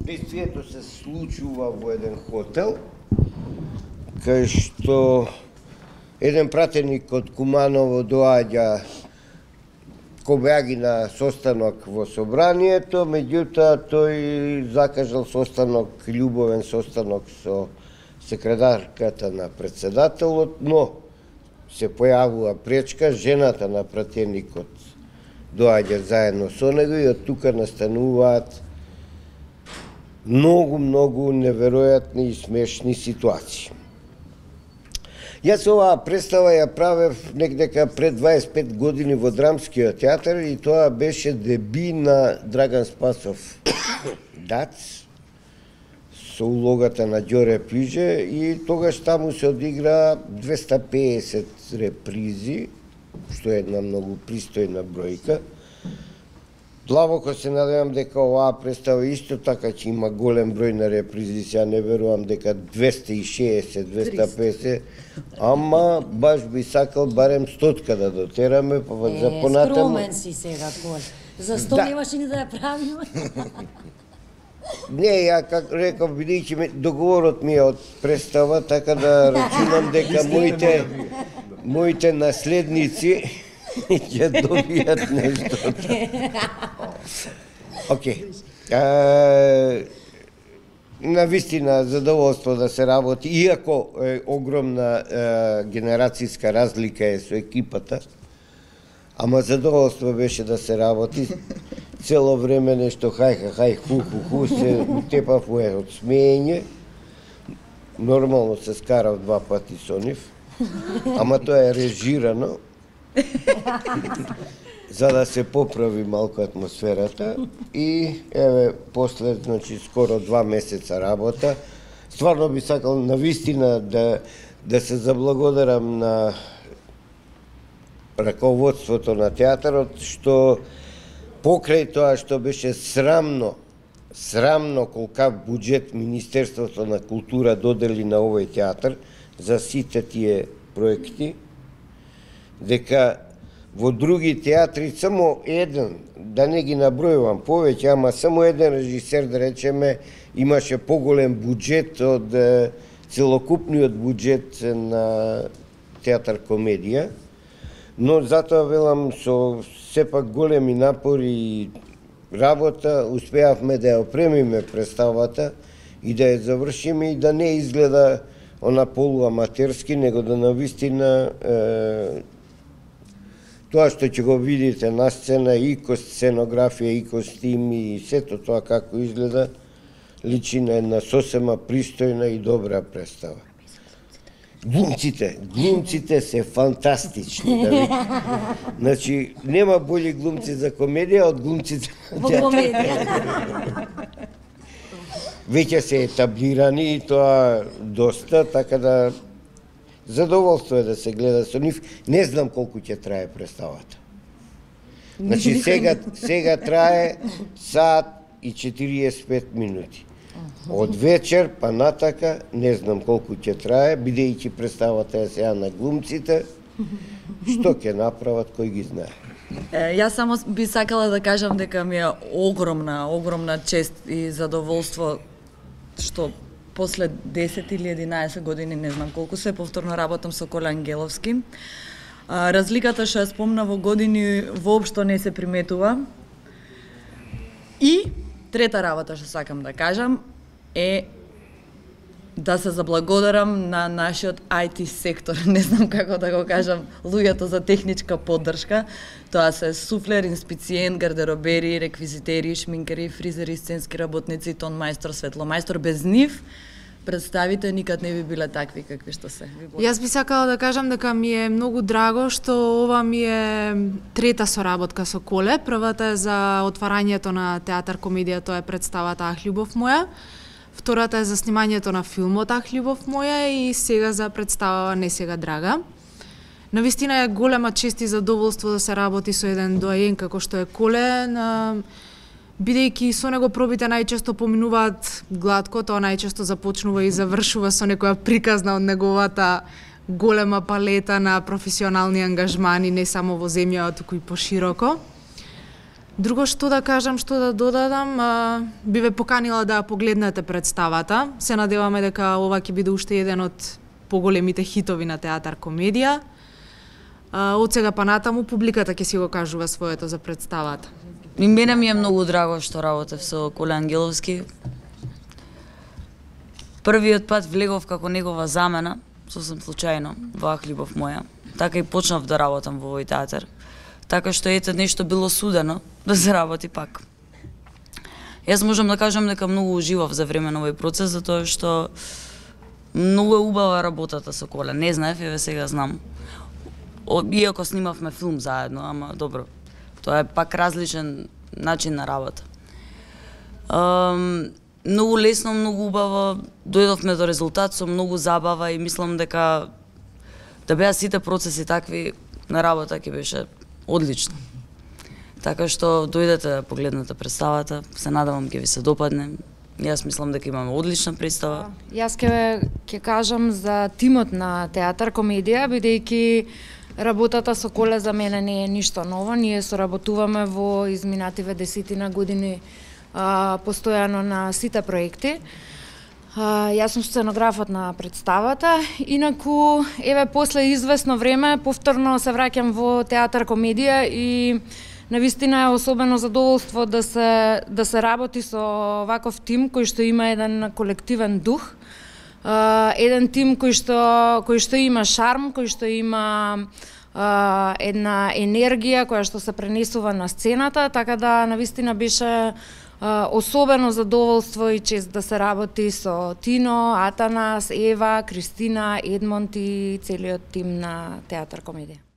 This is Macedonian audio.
Действието се случува во еден хотел, кај што еден пратеник од Куманово доаѓа Кобеаги на состанок во собранието, меѓутоа тој закажал состанок, љубовен состанок со секретарката на председателот, но се појавува пречка, жената на пратеникот доаѓа заедно со него и од тука настануваат многу неверојатни и смешни ситуации. Јас оваа представа ја правев некдека пред 25 години во Драмскиот театар и тоа беше деби на Драган Спасов Дац со улогата на Ѓоре Пиже и тогаш таму се одигра 250 репризи, што е една многу пристојна бројка. Длабоко се надевам дека оваа представа исто така ќе има голем број на репризи, ја не верувам дека 260-250, ама баш би сакал барем 100 да дотераме, па за понатаму. Скромен си сега, Коле. За 100 немаше ни да ја правиме. Не, ја како реков, бидејќи договорот ми е од представа, така да рачунам дека моите наследници ќе добијат нешто. Океј. Навистина задоволство да се работи, иако огромна генерацијска разлика е со екипата, ама задоволство беше да се работи. Цело време нешто хај, ху, се тепав од смеење. Нормално се скарав 2 пати со нив, ама тоа е режирано, за да се поправи малку атмосферата и еве после скоро 2 месеца работа. Стварно би сакал навистина да се заблагодарам на раководството на театарот што покрај тоа што беше срамно колкав буџет Министерството на култура додели на овој театар за сите тие проекти, дека во други театри само еден, да не ги набројувам повеќе, ама само еден режисер, да речеме, имаше поголем буџет од целокупниот буџет на театар комедија, но затоа велам со сепак големи напори и работа успеавме да ја опремиме представата и да ја завршиме и да не изгледа она полуаматерски, него да навистина тоа што ќе го видите на сцена и сценографија и костими и сето тоа како изгледа, личи на една сосема пристојна и добра представа. Глумците се фантастични, да ви. Значи, нема бољи глумци за комедија од глумците во комедија. Веќе се етаблирани и тоа доста, така да задоволство е да се гледа со нив. Не знам колку ќе трае представата. Значи, сега трае саат и 45 минути. Од вечер па натака, не знам колку ќе трае, бидејќи представата е сега на глумците, што ќе направат, кој ги знае. Јас само би сакала да кажам дека ми е огромна чест и задоволство што после 10 или 11 години, не знам колку се, повторно работам со Коле Ангеловски. Разликата што ја спомна во години воопшто не се приметува. И трета работа што сакам да кажам е да се заблагодарам на нашиот IT сектор, не знам како да го кажам, луѓето за техничка поддршка. Тоа се суфлер, инспициент, гардеробери, реквизитери, шминкери, фризери, сценски работници, тон мајстор, светломајстор. Без нив представите никад не би биле такви какви што се. Јас би сакала да кажам дека ми е многу драго што ова ми е трета соработка со Коле. Првата е за отварањето на театар комедија, тоа е представата Ах, љубов моја. Втората е за снимањето на филмот Ах, љубов моја и сега за представава Не сега драга. Навистина е голема чест и задоволство да се работи со еден доаен како што е Коле, бидејќи со него пробите најчесто поминуваат глатко, тоа најчесто започнува и завршува со некоја приказна од неговата голема палета на професионални ангажмани, не само во земја, туку и пошироко. Друго што да кажам, што да додадам, би ве поканила да погледнете представата. Се надеваме дека ова ќе биде уште еден од поголемите хитови на театар комедија. Од сега па натаму публиката ќе си го кажува своето за представата. И мене ми е многу драго што работев со Коле Ангеловски. Првиот пат влегов како негова замена, сосем случајно, во Ах, љубов моја. Така и почнав да работам во овој театар. Така што ете нешто било судено да се работи пак. Јас можам да кажам дека многу уживав за време на овој процес, затоа што многу е убава работата со Коле. Не знаев, еве сега знам. Иако снимавме филм заедно, ама добро. Тоа е пак различен начин на работа. Многу лесно, многу убаво дојдовме до резултат со многу забава и мислам дека да беа сите процеси такви на работа ќе беше одлично. Така што дојдете да погледнете представата, се надевам ќе ви се допадне. Јас мислам дека имаме одлична представа. Јас ќе кажам за тимот на театар комедија, бидејќи работата со Коле за мене не е ништо ново. Ние соработуваме во изминативе 10 години постојано на сите проекти. Јас сум сценографот на представата, инаку еве после известно време повторно се враќам во театар комедија и навистина е особено задоволство да се работи со ваков тим кој што има еден колективен дух, еден тим кој што има шарм, кој што има една енергија која што се пренесува на сцената, така да навистина беше особено задоволство и чест да се работи со Тино, Атанас, Ева, Кристина, Едмонд и целиот тим на театар комедија.